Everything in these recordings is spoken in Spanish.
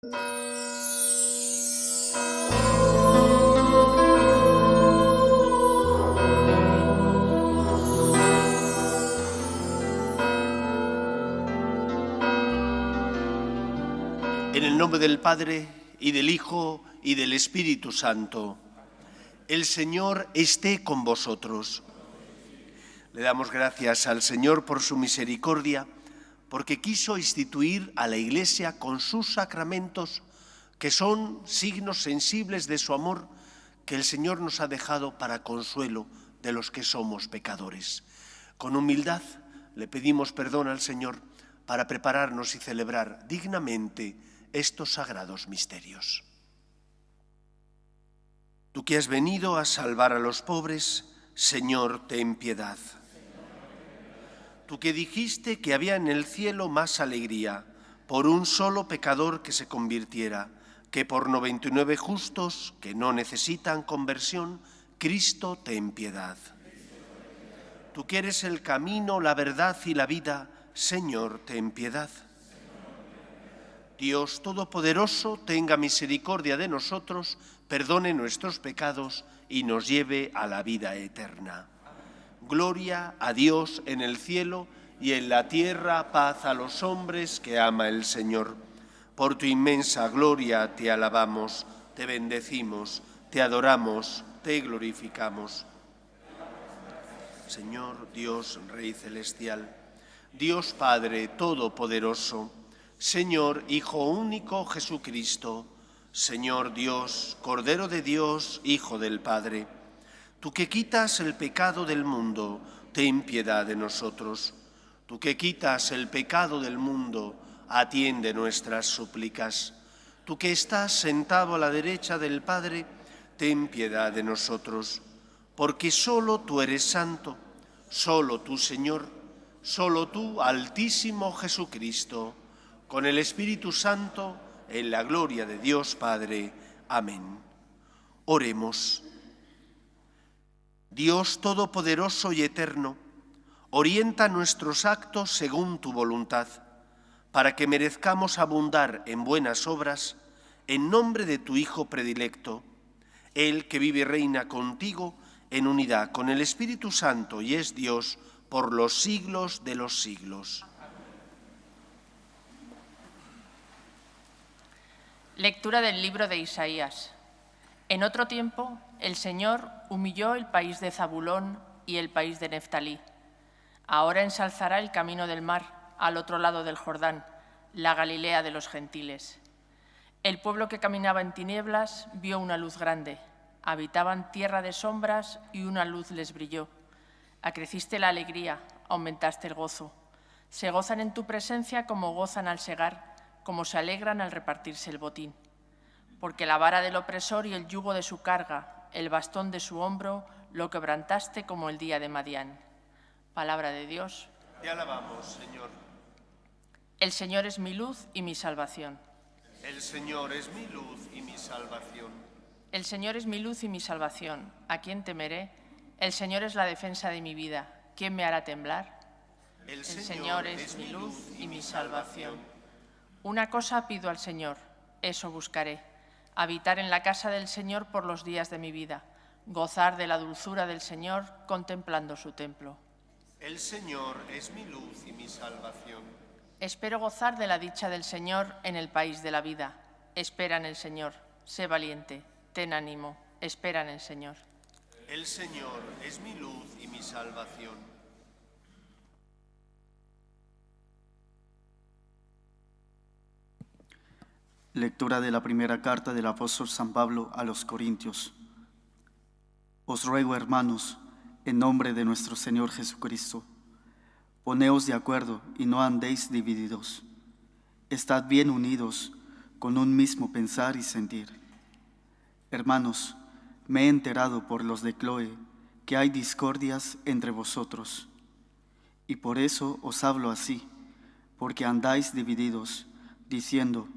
En el nombre del Padre, y del Hijo, y del Espíritu Santo. El Señor esté con vosotros. Le damos gracias al Señor por su misericordia, porque quiso instituir a la Iglesia con sus sacramentos, que son signos sensibles de su amor, que el Señor nos ha dejado para consuelo de los que somos pecadores. Con humildad le pedimos perdón al Señor para prepararnos y celebrar dignamente estos sagrados misterios. Tú que has venido a salvar a los pobres, Señor, ten piedad. Tú que dijiste que había en el cielo más alegría por un solo pecador que se convirtiera, que por 99 justos que no necesitan conversión, Cristo, ten piedad. Tú que eres el camino, la verdad y la vida, Señor, ten piedad. Dios Todopoderoso, tenga misericordia de nosotros, perdone nuestros pecados y nos lleve a la vida eterna. Gloria a Dios en el cielo y en la tierra paz a los hombres que ama el Señor. Por tu inmensa gloria te alabamos, te bendecimos, te adoramos, te glorificamos. Señor Dios, Rey celestial, Dios Padre Todopoderoso, Señor Hijo único Jesucristo, Señor Dios, Cordero de Dios, Hijo del Padre, tú que quitas el pecado del mundo, ten piedad de nosotros. Tú que quitas el pecado del mundo, atiende nuestras súplicas. Tú que estás sentado a la derecha del Padre, ten piedad de nosotros. Porque solo tú eres santo, solo tú, Señor, solo tú, Altísimo Jesucristo, con el Espíritu Santo, en la gloria de Dios Padre. Amén. Oremos. Dios Todopoderoso y Eterno, orienta nuestros actos según tu voluntad, para que merezcamos abundar en buenas obras, en nombre de tu Hijo predilecto, Él que vive y reina contigo en unidad con el Espíritu Santo y es Dios por los siglos de los siglos. Lectura del libro de Isaías. En otro tiempo, el Señor humilló el país de Zabulón y el país de Neftalí. Ahora ensalzará el camino del mar, al otro lado del Jordán, la Galilea de los gentiles. El pueblo que caminaba en tinieblas vio una luz grande. Habitaban tierra de sombras y una luz les brilló. Acreciste la alegría, aumentaste el gozo. Se gozan en tu presencia como gozan al segar, como se alegran al repartirse el botín. Porque la vara del opresor y el yugo de su carga, el bastón de su hombro, lo quebrantaste como el día de Madián. Palabra de Dios. Te alabamos, Señor. El Señor es mi luz y mi salvación. El Señor es mi luz y mi salvación. El Señor es mi luz y mi salvación. ¿A quién temeré? El Señor es la defensa de mi vida. ¿Quién me hará temblar? El Señor es mi luz y mi salvación. Una cosa pido al Señor, eso buscaré, habitar en la casa del Señor por los días de mi vida, gozar de la dulzura del Señor contemplando su templo. El Señor es mi luz y mi salvación. Espero gozar de la dicha del Señor en el país de la vida. Espera en el Señor, sé valiente, ten ánimo, espera en el Señor. El Señor es mi luz y mi salvación. Lectura de la primera carta del apóstol San Pablo a los Corintios. Os ruego, hermanos, en nombre de nuestro Señor Jesucristo, poneos de acuerdo y no andéis divididos. Estad bien unidos con un mismo pensar y sentir. Hermanos, me he enterado por los de Cloe que hay discordias entre vosotros, y por eso os hablo así, porque andáis divididos, diciendo: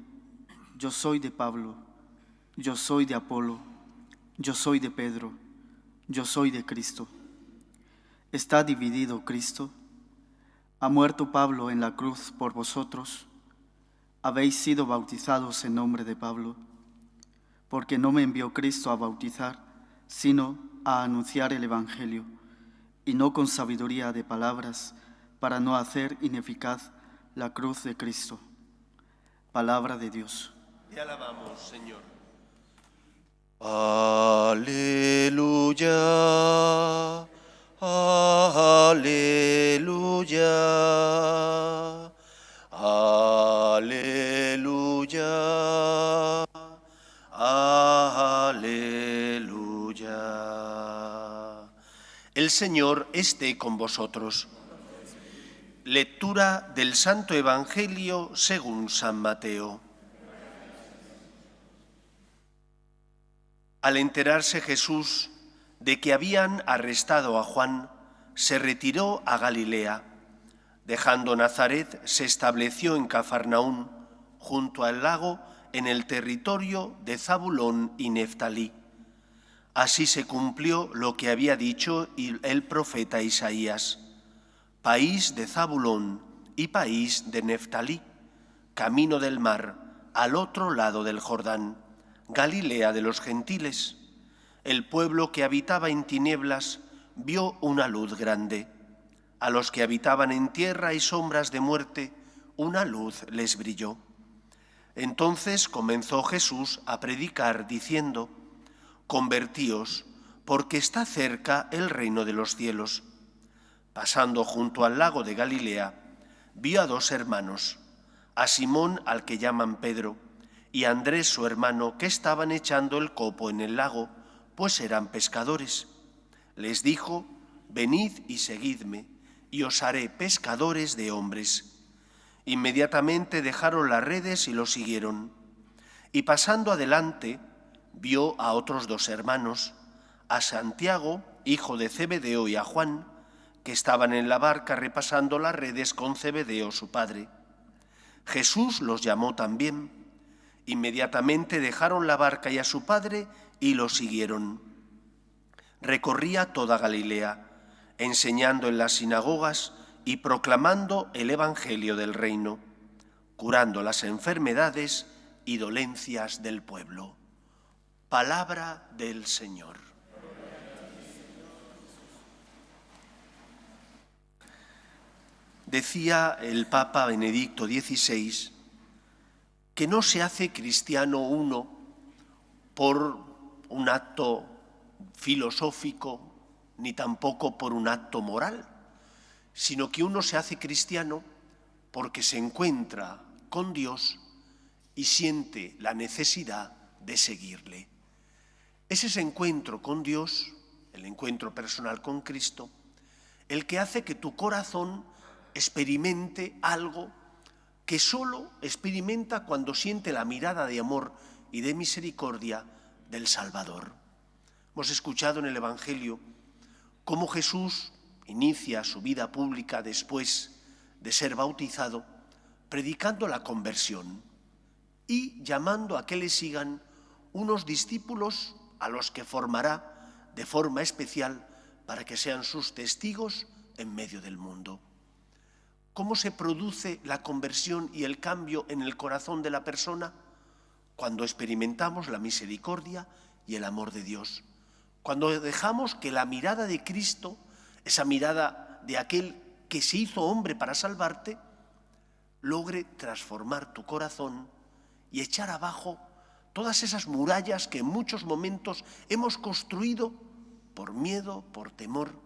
yo soy de Pablo, yo soy de Apolo, yo soy de Pedro, yo soy de Cristo. ¿Está dividido Cristo? ¿Ha muerto Pablo en la cruz por vosotros? habéis sido bautizados en nombre de Pablo, porque no me envió Cristo a bautizar, sino a anunciar el Evangelio, y no con sabiduría de palabras, para no hacer ineficaz la cruz de Cristo. Palabra de Dios. Te alabamos, Señor. Aleluya, aleluya, aleluya, aleluya. El Señor esté con vosotros. Lectura del Santo Evangelio según San Mateo. Al enterarse Jesús de que habían arrestado a Juan, se retiró a Galilea. Dejando Nazaret, se estableció en Cafarnaún, junto al lago, en el territorio de Zabulón y Neftalí. Así se cumplió lo que había dicho el profeta Isaías: país de Zabulón y país de Neftalí, camino del mar, al otro lado del Jordán, Galilea de los gentiles. El pueblo que habitaba en tinieblas vio una luz grande. A los que habitaban en tierra y sombras de muerte, una luz les brilló. Entonces comenzó Jesús a predicar diciendo: convertíos, porque está cerca el reino de los cielos. Pasando junto al lago de Galilea, vio a dos hermanos, a Simón, al que llaman Pedro, y a Andrés, su hermano, que estaban echando el copo en el lago, pues eran pescadores. Les dijo: venid y seguidme, y os haré pescadores de hombres. Inmediatamente dejaron las redes y lo siguieron. Y pasando adelante, vio a otros dos hermanos, a Santiago, hijo de Zebedeo, y a Juan, que estaban en la barca repasando las redes con Zebedeo, su padre. Jesús los llamó también. Inmediatamente dejaron la barca y a su padre y lo siguieron. Recorría toda Galilea, enseñando en las sinagogas y proclamando el Evangelio del reino, curando las enfermedades y dolencias del pueblo. Palabra del Señor. Decía el Papa Benedicto XVI que no se hace cristiano uno por un acto filosófico ni tampoco por un acto moral, sino que uno se hace cristiano porque se encuentra con Dios y siente la necesidad de seguirle. Es ese encuentro con Dios, el encuentro personal con Cristo, el que hace que tu corazón experimente algo que solo experimenta cuando siente la mirada de amor y de misericordia del Salvador. Hemos escuchado en el Evangelio cómo Jesús inicia su vida pública después de ser bautizado, predicando la conversión y llamando a que le sigan unos discípulos a los que formará de forma especial para que sean sus testigos en medio del mundo. ¿Cómo se produce la conversión y el cambio en el corazón de la persona? Cuando experimentamos la misericordia y el amor de Dios. Cuando dejamos que la mirada de Cristo, esa mirada de aquel que se hizo hombre para salvarte, logre transformar tu corazón y echar abajo todas esas murallas que en muchos momentos hemos construido por miedo, por temor,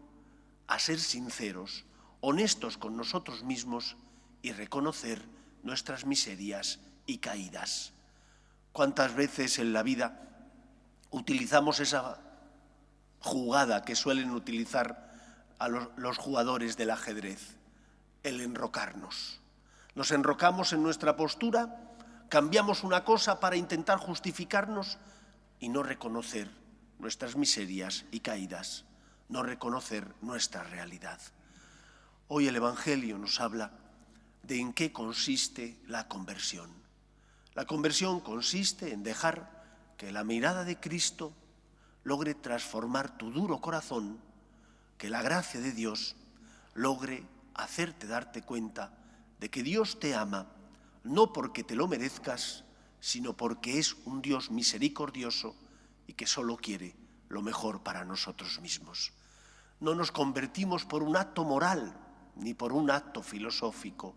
a ser sinceros, honestos con nosotros mismos y reconocer nuestras miserias y caídas. ¿Cuántas veces en la vida utilizamos esa jugada que suelen utilizar a los jugadores del ajedrez? El enrocarnos. Nos enrocamos en nuestra postura, cambiamos una cosa para intentar justificarnos y no reconocer nuestras miserias y caídas, no reconocer nuestra realidad. Hoy el Evangelio nos habla de en qué consiste la conversión. La conversión consiste en dejar que la mirada de Cristo logre transformar tu duro corazón, que la gracia de Dios logre hacerte darte cuenta de que Dios te ama, no porque te lo merezcas, sino porque es un Dios misericordioso y que solo quiere lo mejor para nosotros mismos. No nos convertimos por un acto moral ni por un acto filosófico,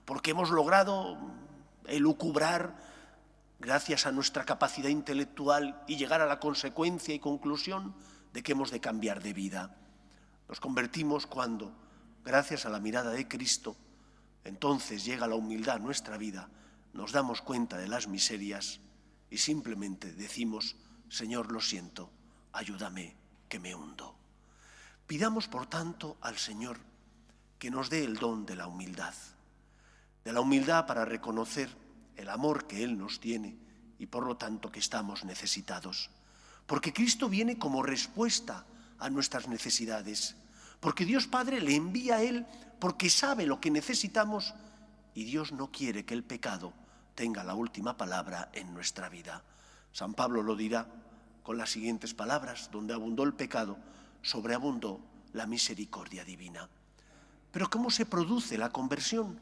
porque hemos logrado elucubrar gracias a nuestra capacidad intelectual y llegar a la consecuencia y conclusión de que hemos de cambiar de vida. Nos convertimos cuando, gracias a la mirada de Cristo, entonces llega la humildad a nuestra vida, nos damos cuenta de las miserias y simplemente decimos: Señor, lo siento, ayúdame, que me hundo. Pidamos, por tanto, al Señor que nos dé el don de la humildad para reconocer el amor que Él nos tiene y por lo tanto que estamos necesitados. Porque Cristo viene como respuesta a nuestras necesidades, porque Dios Padre le envía a Él porque sabe lo que necesitamos y Dios no quiere que el pecado tenga la última palabra en nuestra vida. San Pablo lo dirá con las siguientes palabras: donde abundó el pecado, sobreabundó la misericordia divina. Pero ¿cómo se produce la conversión?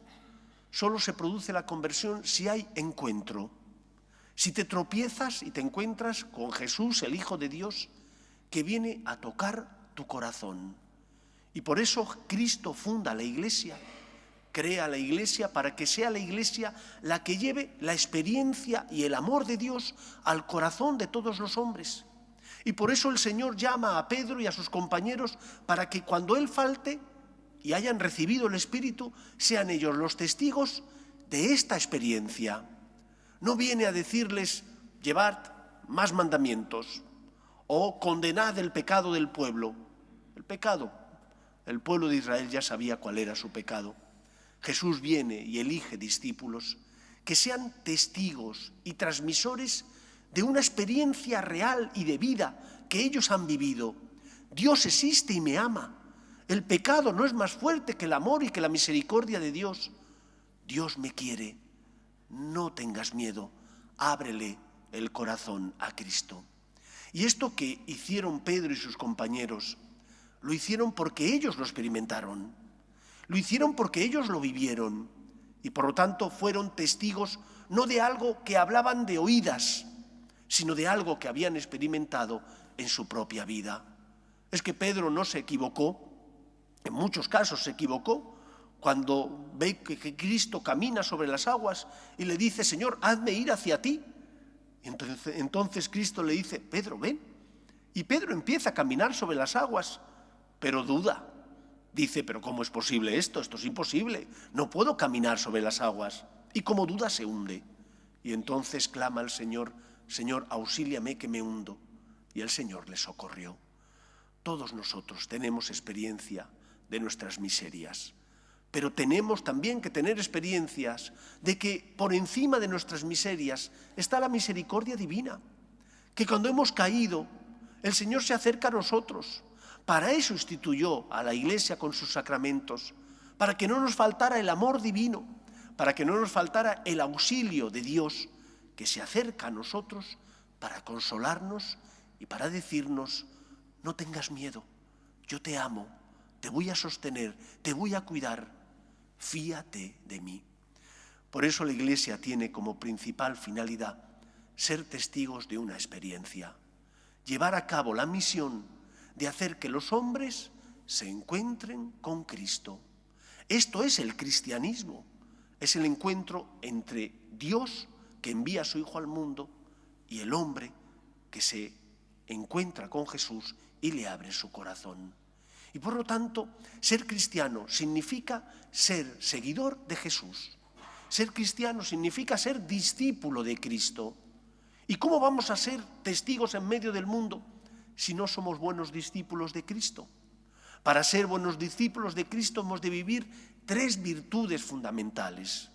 Solo se produce la conversión si hay encuentro. Si te tropiezas y te encuentras con Jesús, el Hijo de Dios, que viene a tocar tu corazón. Y por eso Cristo funda la Iglesia, crea la Iglesia para que sea la Iglesia la que lleve la experiencia y el amor de Dios al corazón de todos los hombres. Y por eso el Señor llama a Pedro y a sus compañeros para que cuando Él falte y hayan recibido el Espíritu, sean ellos los testigos de esta experiencia. No viene a decirles: llevad más mandamientos o condenad el pecado del pueblo. El pueblo de Israel ya sabía cuál era su pecado. Jesús viene y elige discípulos que sean testigos y transmisores de una experiencia real y de vida que ellos han vivido. Dios existe y me ama. El pecado no es más fuerte que el amor y que la misericordia de Dios. Dios me quiere. No tengas miedo. Ábrele el corazón a Cristo. Y esto que hicieron Pedro y sus compañeros, lo hicieron porque ellos lo experimentaron. Lo hicieron porque ellos lo vivieron. Y por lo tanto fueron testigos no de algo que hablaban de oídas, sino de algo que habían experimentado en su propia vida. Es que Pedro no se equivocó. En muchos casos se equivocó cuando ve que Cristo camina sobre las aguas y le dice: Señor, hazme ir hacia ti. Entonces Cristo le dice: Pedro, ven. Y Pedro empieza a caminar sobre las aguas, pero duda. Dice: pero ¿cómo es posible esto? Esto es imposible. No puedo caminar sobre las aguas. Y como duda se hunde. Y entonces clama al Señor: Señor, auxíliame que me hundo. Y el Señor le socorrió. Todos nosotros tenemos experiencia de nuestras miserias, pero tenemos también que tener experiencias de que por encima de nuestras miserias está la misericordia divina, que cuando hemos caído el Señor se acerca a nosotros. Para eso instituyó a la Iglesia con sus sacramentos, para que no nos faltara el amor divino, para que no nos faltara el auxilio de Dios que se acerca a nosotros para consolarnos y para decirnos: no tengas miedo, yo te amo, te voy a sostener, te voy a cuidar, fíate de mí. Por eso la Iglesia tiene como principal finalidad ser testigos de una experiencia, llevar a cabo la misión de hacer que los hombres se encuentren con Cristo. Esto es el cristianismo, es el encuentro entre Dios, que envía a su Hijo al mundo, y el hombre que se encuentra con Jesús y le abre su corazón. Y por lo tanto, ser cristiano significa ser seguidor de Jesús. Ser cristiano significa ser discípulo de Cristo. ¿Y cómo vamos a ser testigos en medio del mundo si no somos buenos discípulos de Cristo? Para ser buenos discípulos de Cristo hemos de vivir 3 virtudes fundamentales.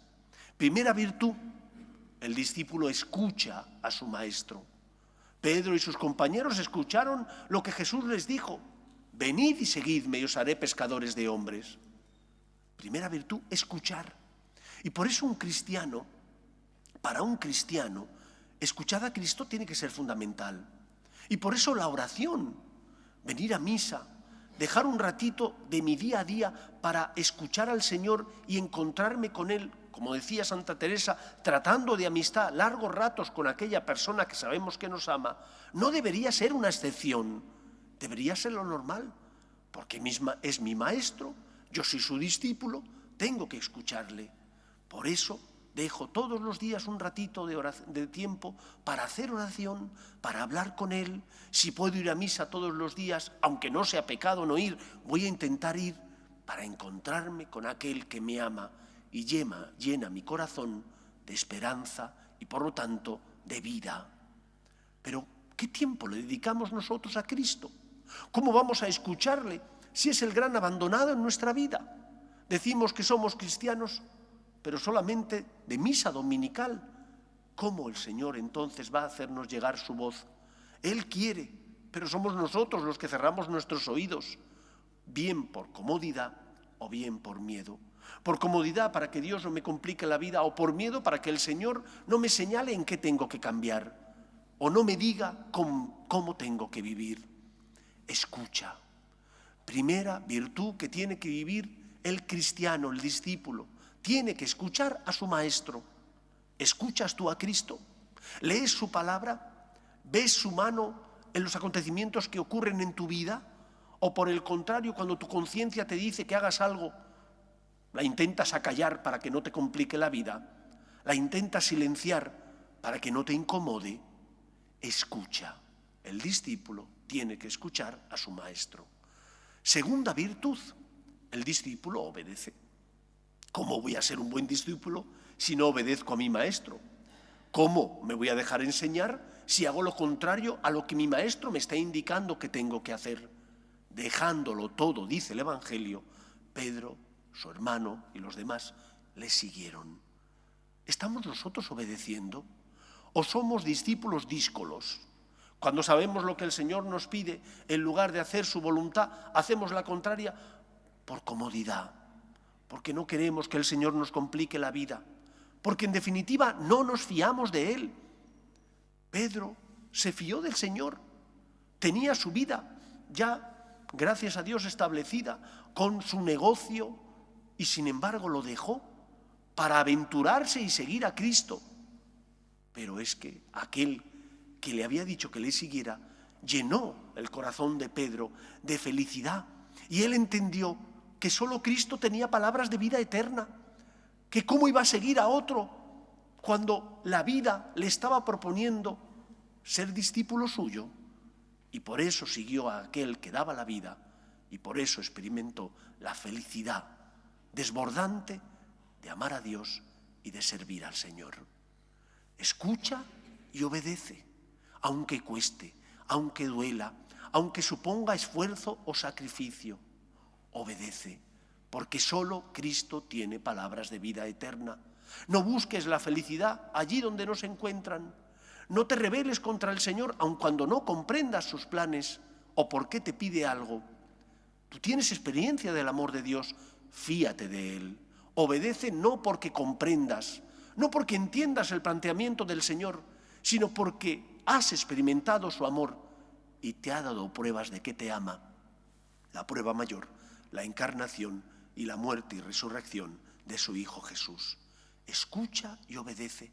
Primera virtud: el discípulo escucha a su maestro. Pedro y sus compañeros escucharon lo que Jesús les dijo: venid y seguidme y os haré pescadores de hombres. Primera virtud, escuchar. Y por eso para un cristiano, escuchar a Cristo tiene que ser fundamental. Y por eso la oración, venir a misa, dejar un ratito de mi día a día para escuchar al Señor y encontrarme con Él como decía Santa Teresa, tratando de amistad largos ratos con aquella persona que sabemos que nos ama, no debería ser una excepción, debería ser lo normal, porque es mi maestro, yo soy su discípulo, tengo que escucharle. Por eso dejo todos los días un ratito de tiempo para hacer oración, para hablar con él. Si puedo ir a misa todos los días, aunque no sea pecado no ir, voy a intentar ir para encontrarme con aquel que me ama y llena mi corazón de esperanza y por lo tanto de vida. Pero, ¿qué tiempo le dedicamos nosotros a Cristo? ¿Cómo vamos a escucharle si es el gran abandonado en nuestra vida? Decimos que somos cristianos, pero solamente de misa dominical. ¿Cómo el Señor entonces va a hacernos llegar su voz? Él quiere, pero somos nosotros los que cerramos nuestros oídos, bien por comodidad o bien por miedo. Por comodidad para que Dios no me complique la vida, o por miedo para que el Señor no me señale en qué tengo que cambiar o no me diga cómo tengo que vivir. Escucha. Primera virtud que tiene que vivir el cristiano, el discípulo. Tiene que escuchar a su maestro. ¿Escuchas tú a Cristo? ¿Lees su palabra? ¿Ves su mano en los acontecimientos que ocurren en tu vida? ¿O por el contrario, cuando tu conciencia te dice que hagas algo, la intentas acallar para que no te complique la vida? ¿La intentas silenciar para que no te incomode? Escucha. El discípulo tiene que escuchar a su maestro. Segunda virtud, el discípulo obedece. ¿Cómo voy a ser un buen discípulo si no obedezco a mi maestro? ¿Cómo me voy a dejar enseñar si hago lo contrario a lo que mi maestro me está indicando que tengo que hacer? Dejándolo todo, dice el Evangelio, Pedro, su hermano y los demás le siguieron. ¿Estamos nosotros obedeciendo? ¿O somos discípulos díscolos? Cuando sabemos lo que el Señor nos pide, en lugar de hacer su voluntad, hacemos la contraria por comodidad, porque no queremos que el Señor nos complique la vida, porque en definitiva no nos fiamos de Él. Pedro se fió del Señor, tenía su vida ya, gracias a Dios, establecida con su negocio y sin embargo lo dejó para aventurarse y seguir a Cristo. Pero es que aquel que le había dicho que le siguiera llenó el corazón de Pedro de felicidad y él entendió que solo Cristo tenía palabras de vida eterna, que cómo iba a seguir a otro cuando la vida le estaba proponiendo ser discípulo suyo, y por eso siguió a aquel que daba la vida y por eso experimentó la felicidad desbordante de amar a Dios y de servir al Señor. Escucha y obedece, aunque cueste, aunque duela, aunque suponga esfuerzo o sacrificio. Obedece, porque solo Cristo tiene palabras de vida eterna. No busques la felicidad allí donde no se encuentran. No te rebeles contra el Señor, aun cuando no comprendas sus planes o por qué te pide algo. Tú tienes experiencia del amor de Dios, fíate de Él. Obedece no porque comprendas, no porque entiendas el planteamiento del Señor, sino porque has experimentado su amor y te ha dado pruebas de que te ama. La prueba mayor, la encarnación y la muerte y resurrección de su Hijo Jesús. Escucha y obedece.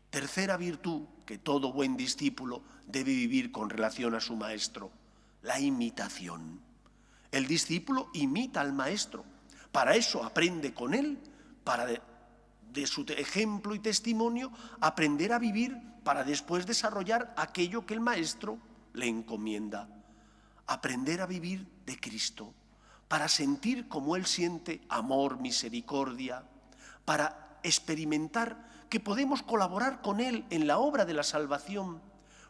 Tercera virtud que todo buen discípulo debe vivir con relación a su maestro, la imitación. El discípulo imita al maestro. Para eso aprende con él, para de su ejemplo y testimonio aprender a vivir, para después desarrollar aquello que el maestro le encomienda. Aprender a vivir de Cristo, para sentir como Él siente amor, misericordia, para experimentar que podemos colaborar con Él en la obra de la salvación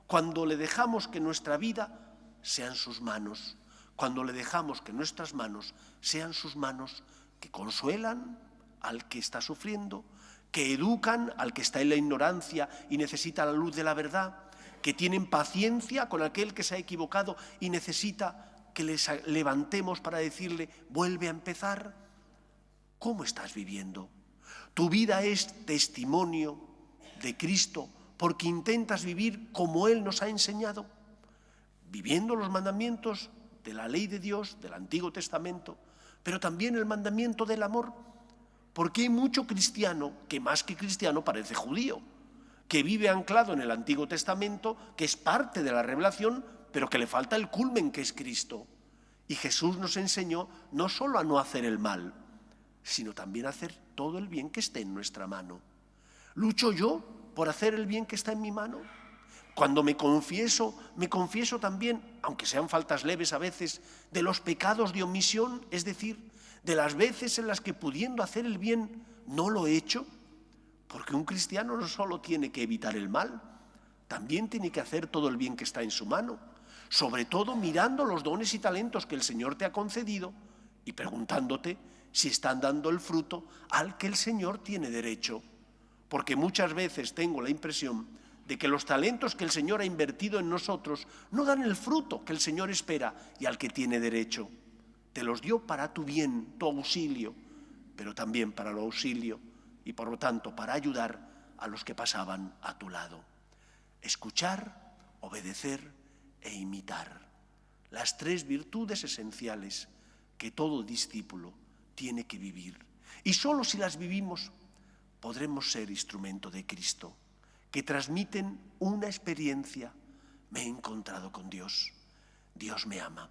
cuando le dejamos que nuestra vida sea en sus manos, cuando le dejamos que nuestras manos sean sus manos que consuelan al que está sufriendo, que educan al que está en la ignorancia y necesita la luz de la verdad, que tienen paciencia con aquel que se ha equivocado y necesita que les levantemos para decirle, vuelve a empezar. ¿Cómo estás viviendo? Tu vida es testimonio de Cristo porque intentas vivir como Él nos ha enseñado, viviendo los mandamientos de la ley de Dios, del Antiguo Testamento, pero también el mandamiento del amor. Porque hay mucho cristiano que más que cristiano parece judío, que vive anclado en el Antiguo Testamento, que es parte de la revelación, pero que le falta el culmen, que es Cristo. Y Jesús nos enseñó no solo a no hacer el mal, sino también a hacer todo el bien que esté en nuestra mano. ¿Lucho yo por hacer el bien que está en mi mano? Cuando me confieso también, aunque sean faltas leves a veces, de los pecados de omisión, es decir, de las veces en las que pudiendo hacer el bien no lo he hecho, porque un cristiano no solo tiene que evitar el mal, también tiene que hacer todo el bien que está en su mano, sobre todo mirando los dones y talentos que el Señor te ha concedido y preguntándote si están dando el fruto al que el Señor tiene derecho. Porque muchas veces tengo la impresión de que los talentos que el Señor ha invertido en nosotros no dan el fruto que el Señor espera y al que tiene derecho. Te los dio para tu bien, tu auxilio, pero también para el auxilio y por lo tanto para ayudar a los que pasaban a tu lado. Escuchar, obedecer e imitar. Las tres virtudes esenciales que todo discípulo tiene que vivir. Y solo si las vivimos podremos ser instrumento de Cristo, que transmiten una experiencia. Me he encontrado con Dios. Dios me ama.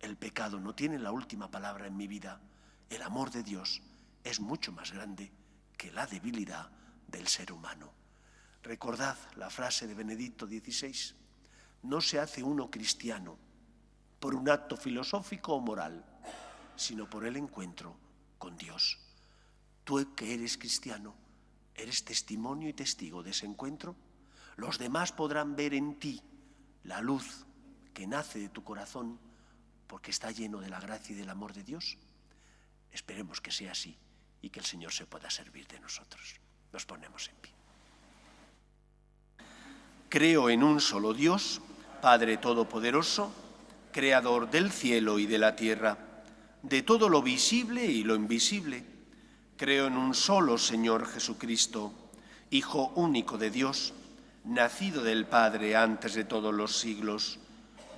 El pecado no tiene la última palabra en mi vida. El amor de Dios es mucho más grande que la debilidad del ser humano. Recordad la frase de Benedicto XVI. No se hace uno cristiano por un acto filosófico o moral, sino por el encuentro con Dios. Tú que eres cristiano, ¿eres testimonio y testigo de ese encuentro? Los demás podrán ver en ti la luz que nace de tu corazón porque está lleno de la gracia y del amor de Dios. Esperemos que sea así y que el Señor se pueda servir de nosotros. Nos ponemos en pie. Creo en un solo Dios, Padre Todopoderoso, Creador del cielo y de la tierra, de todo lo visible y lo invisible. Creo en un solo Señor Jesucristo, Hijo único de Dios, nacido del Padre antes de todos los siglos,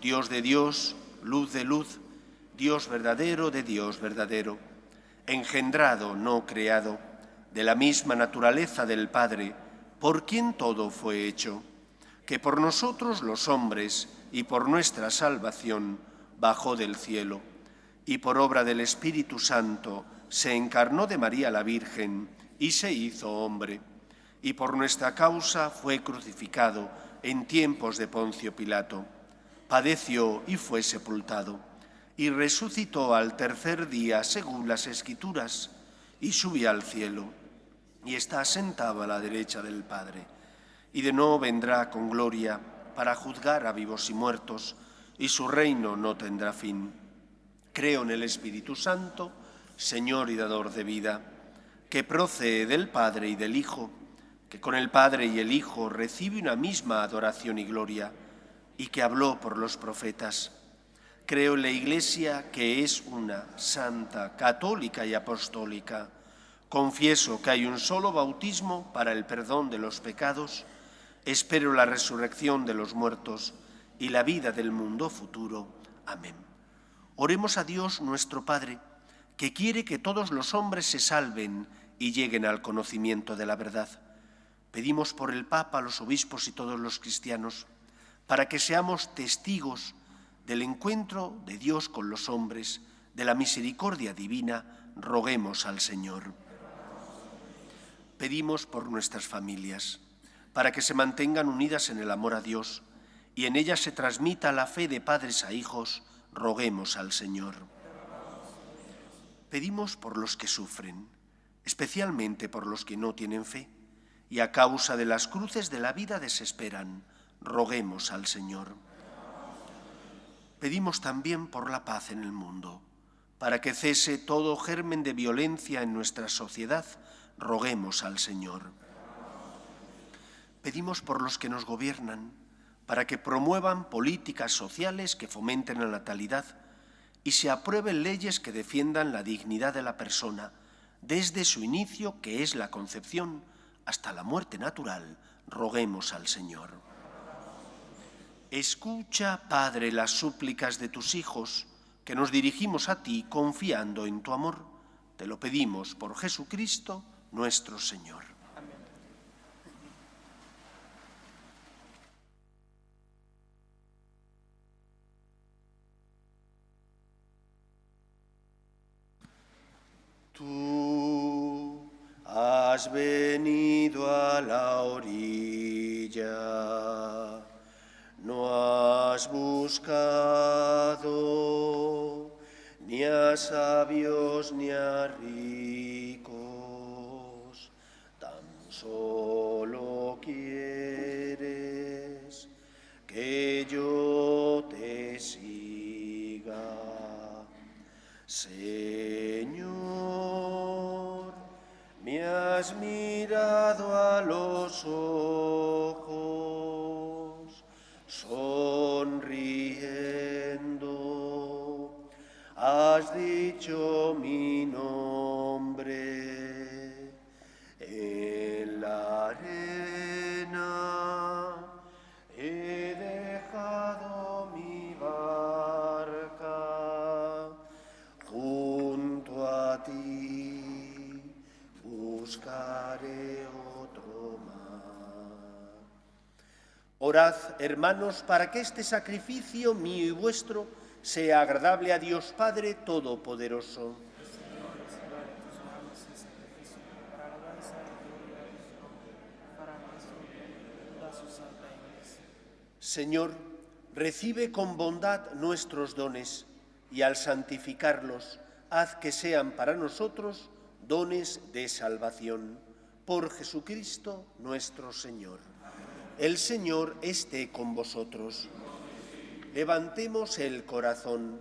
Dios de Dios, luz de luz, Dios verdadero de Dios verdadero, engendrado, no creado, de la misma naturaleza del Padre, por quien todo fue hecho, que por nosotros los hombres y por nuestra salvación bajó del cielo, y por obra del Espíritu Santo se encarnó de María la Virgen y se hizo hombre, y por nuestra causa fue crucificado en tiempos de Poncio Pilato, padeció y fue sepultado, y resucitó al tercer día según las Escrituras, y subió al cielo, y está sentado a la derecha del Padre, y de nuevo vendrá con gloria para juzgar a vivos y muertos, y su reino no tendrá fin. Creo en el Espíritu Santo, Señor y dador de vida, que procede del Padre y del Hijo, que con el Padre y el Hijo recibe una misma adoración y gloria, y que habló por los profetas. Creo en la Iglesia, que es una, santa, católica y apostólica. Confieso que hay un solo bautismo para el perdón de los pecados. Espero la resurrección de los muertos y la vida del mundo futuro. Amén. Oremos a Dios nuestro Padre, que quiere que todos los hombres se salven y lleguen al conocimiento de la verdad. Pedimos por el Papa, los obispos y todos los cristianos, para que seamos testigos del encuentro de Dios con los hombres, de la misericordia divina, roguemos al Señor. Pedimos por nuestras familias, para que se mantengan unidas en el amor a Dios y en ellas se transmita la fe de padres a hijos, roguemos al Señor. Pedimos por los que sufren, especialmente por los que no tienen fe y a causa de las cruces de la vida desesperan, roguemos al Señor. Pedimos también por la paz en el mundo, para que cese todo germen de violencia en nuestra sociedad, roguemos al Señor. Pedimos por los que nos gobiernan, para que promuevan políticas sociales que fomenten la natalidad y se aprueben leyes que defiendan la dignidad de la persona, desde su inicio, que es la concepción, hasta la muerte natural, roguemos al Señor. Escucha, Padre, las súplicas de tus hijos, que nos dirigimos a ti confiando en tu amor. Te lo pedimos por Jesucristo, nuestro Señor. Tú has venido a la orilla, no has buscado ni a sabios ni a ricos, tan solo quieres que yo te siga. Señor, me has mirado a los ojos, sonriendo, has dicho mi nombre. En la arena he dejado mi barca, junto a ti buscaré otro mar. Orad, hermanos, para que este sacrificio mío y vuestro sea agradable a Dios Padre Todopoderoso. Señor, recibe con bondad nuestros dones y al santificarlos, haz que sean para nosotros dones de salvación. Por Jesucristo nuestro Señor. El Señor esté con vosotros. Levantemos el corazón.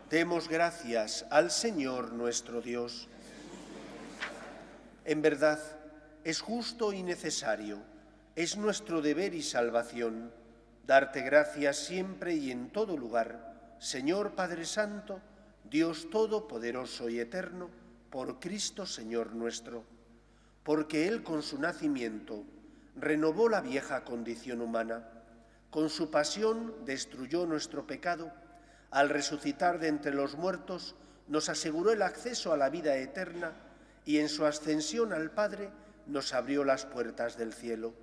Demos gracias al Señor nuestro Dios. En verdad, es justo y necesario, es nuestro deber y salvación, darte gracias siempre y en todo lugar, Señor Padre Santo, Dios Todopoderoso y Eterno, por Cristo Señor nuestro, porque Él con su nacimiento renovó la vieja condición humana, con su pasión destruyó nuestro pecado, al resucitar de entre los muertos nos aseguró el acceso a la vida eterna y en su ascensión al Padre nos abrió las puertas del cielo.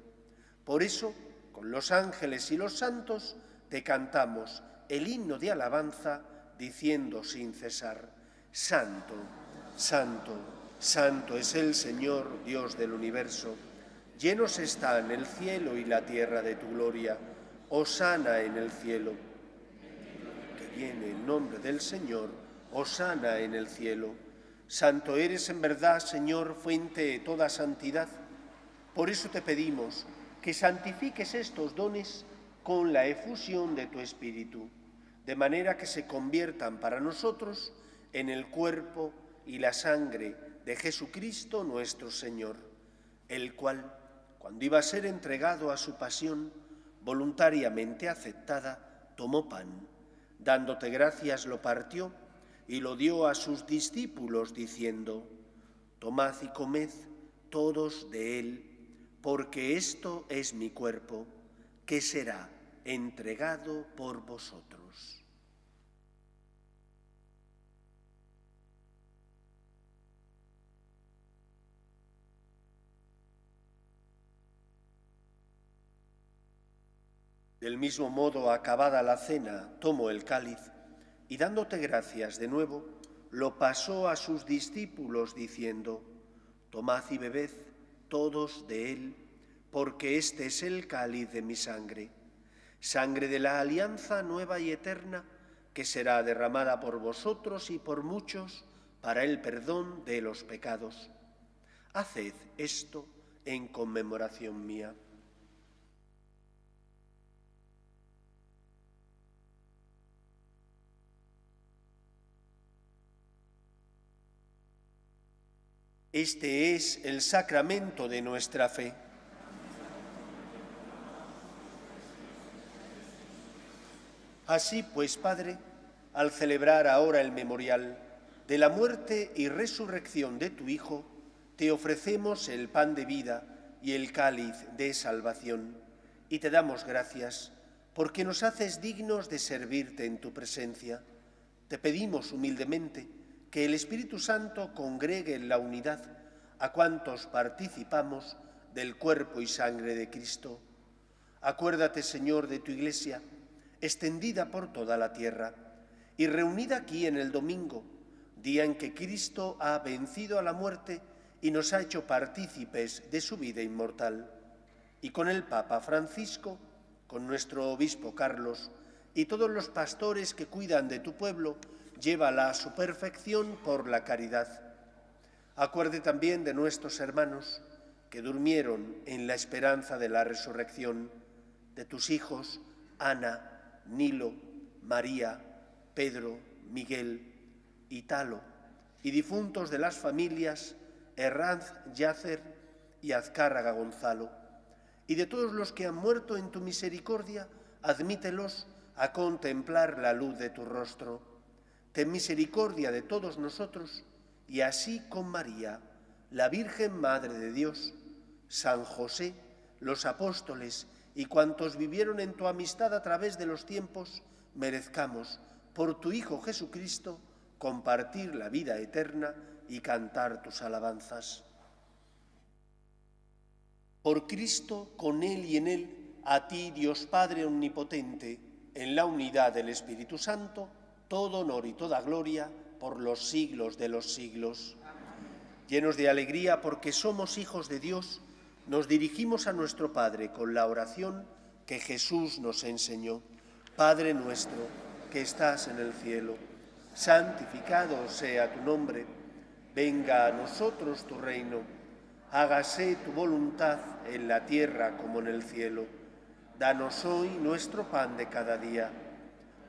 Por eso, con los ángeles y los santos, te cantamos el himno de alabanza, diciendo sin cesar: Santo, Santo, Santo es el Señor, Dios del universo. Llenos están el cielo y la tierra de tu gloria. Hosana en el cielo. Que viene en nombre del Señor, hosana en el cielo. Santo eres en verdad, Señor, fuente de toda santidad. Por eso te pedimos que santifiques estos dones con la efusión de tu Espíritu, de manera que se conviertan para nosotros en el cuerpo y la sangre de Jesucristo nuestro Señor, el cual, cuando iba a ser entregado a su pasión, voluntariamente aceptada, tomó pan, dándote gracias lo partió y lo dio a sus discípulos, diciendo: Tomad y comed todos de él, porque esto es mi cuerpo, que será entregado por vosotros. Del mismo modo, acabada la cena, tomó el cáliz y, dándote gracias de nuevo, lo pasó a sus discípulos, diciendo: Tomad y bebed todos de él, porque este es el cáliz de mi sangre, sangre de la alianza nueva y eterna, que será derramada por vosotros y por muchos para el perdón de los pecados. Haced esto en conmemoración mía. Este es el sacramento de nuestra fe. Así pues, Padre, al celebrar ahora el memorial de la muerte y resurrección de tu Hijo, te ofrecemos el pan de vida y el cáliz de salvación, y te damos gracias porque nos haces dignos de servirte en tu presencia. Te pedimos humildemente que el Espíritu Santo congregue en la unidad a cuantos participamos del cuerpo y sangre de Cristo. Acuérdate, Señor, de tu Iglesia, extendida por toda la tierra, y reunida aquí en el domingo, día en que Cristo ha vencido a la muerte y nos ha hecho partícipes de su vida inmortal. Y con el Papa Francisco, con nuestro obispo Carlos y todos los pastores que cuidan de tu pueblo, llévala a su perfección por la caridad. Acuerde también de nuestros hermanos que durmieron en la esperanza de la resurrección, de tus hijos Ana, Nilo, María, Pedro, Miguel, Italo, y difuntos de las familias Herranz Yacer y Azcárraga Gonzalo, y de todos los que han muerto en tu misericordia, admítelos a contemplar la luz de tu rostro. Ten misericordia de todos nosotros, y así con María, la Virgen Madre de Dios, San José, los apóstoles y cuantos vivieron en tu amistad a través de los tiempos, merezcamos, por tu Hijo Jesucristo, compartir la vida eterna y cantar tus alabanzas. Por Cristo, con Él y en Él, a ti, Dios Padre Omnipotente, en la unidad del Espíritu Santo, todo honor y toda gloria por los siglos de los siglos. Llenos de alegría porque somos hijos de Dios, nos dirigimos a nuestro Padre con la oración que Jesús nos enseñó. Padre nuestro, que estás en el cielo, santificado sea tu nombre. Venga a nosotros tu reino. Hágase tu voluntad en la tierra como en el cielo. Danos hoy nuestro pan de cada día.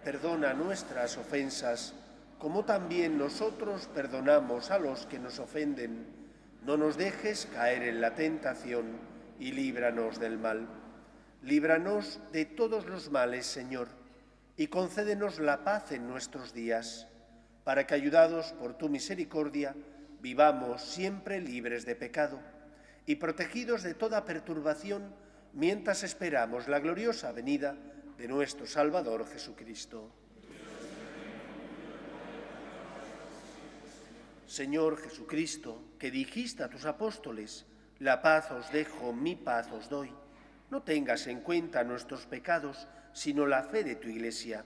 Perdona nuestras ofensas, como también nosotros perdonamos a los que nos ofenden. No nos dejes caer en la tentación y líbranos del mal. Líbranos de todos los males, Señor, y concédenos la paz en nuestros días, para que, ayudados por tu misericordia, vivamos siempre libres de pecado y protegidos de toda perturbación, mientras esperamos la gloriosa venida de nuestro Salvador Jesucristo. Señor Jesucristo, que dijiste a tus apóstoles, la paz os dejo, mi paz os doy, no tengas en cuenta nuestros pecados, sino la fe de tu Iglesia,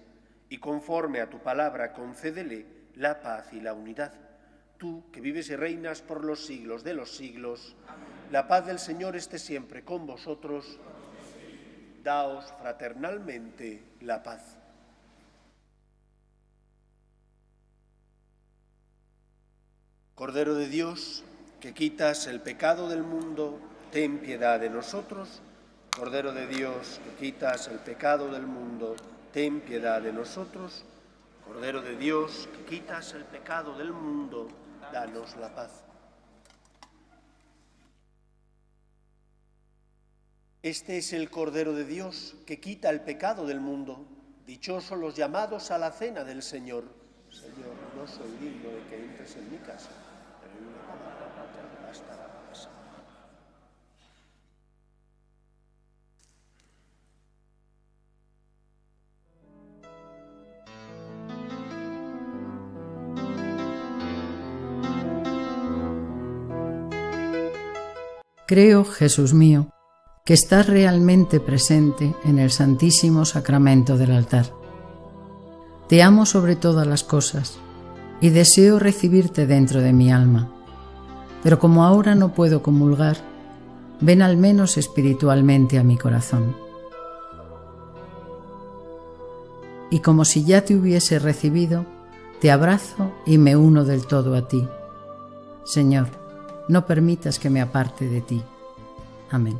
y conforme a tu palabra concédele la paz y la unidad. Tú, que vives y reinas por los siglos de los siglos, la paz del Señor esté siempre con vosotros. Daos fraternalmente la paz. Cordero de Dios, que quitas el pecado del mundo, ten piedad de nosotros. Cordero de Dios, que quitas el pecado del mundo, ten piedad de nosotros. Cordero de Dios, que quitas el pecado del mundo, danos la paz. Este es el Cordero de Dios, que quita el pecado del mundo. Dichosos los llamados a la cena del Señor. Señor, no soy digno de que entres en mi casa, pero en una palabra te bastará para salvar. Creo, Jesús mío, que estás realmente presente en el Santísimo Sacramento del altar. Te amo sobre todas las cosas y deseo recibirte dentro de mi alma, pero como ahora no puedo comulgar, ven al menos espiritualmente a mi corazón. Y como si ya te hubiese recibido, te abrazo y me uno del todo a ti. Señor, no permitas que me aparte de ti. Amén.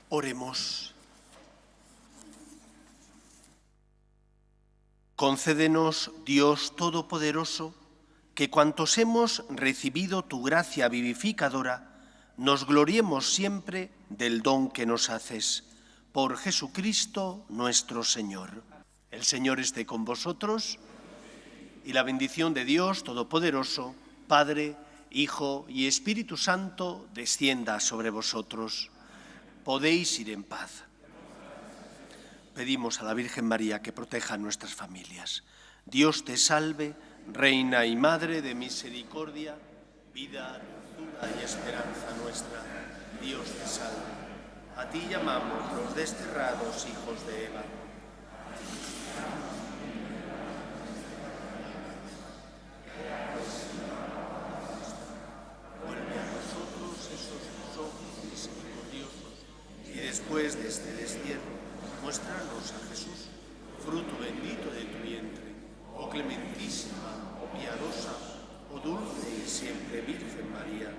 Oremos. Concédenos, Dios Todopoderoso, que cuantos hemos recibido tu gracia vivificadora, nos gloriemos siempre del don que nos haces. Por Jesucristo nuestro Señor. El Señor esté con vosotros y la bendición de Dios Todopoderoso, Padre, Hijo y Espíritu Santo, descienda sobre vosotros. Podéis ir en paz. Pedimos a la Virgen María que proteja nuestras familias. Dios te salve, Reina y Madre de misericordia, vida, dulzura y esperanza nuestra. Dios te salve. A ti llamamos los desterrados hijos de Eva. Vuelve a nosotros esos tus ojos misericordiosos y después de este destierro, muéstranos a Jesús, fruto bendito de tu vientre, oh clementísima, oh piadosa, oh dulce y siempre Virgen María.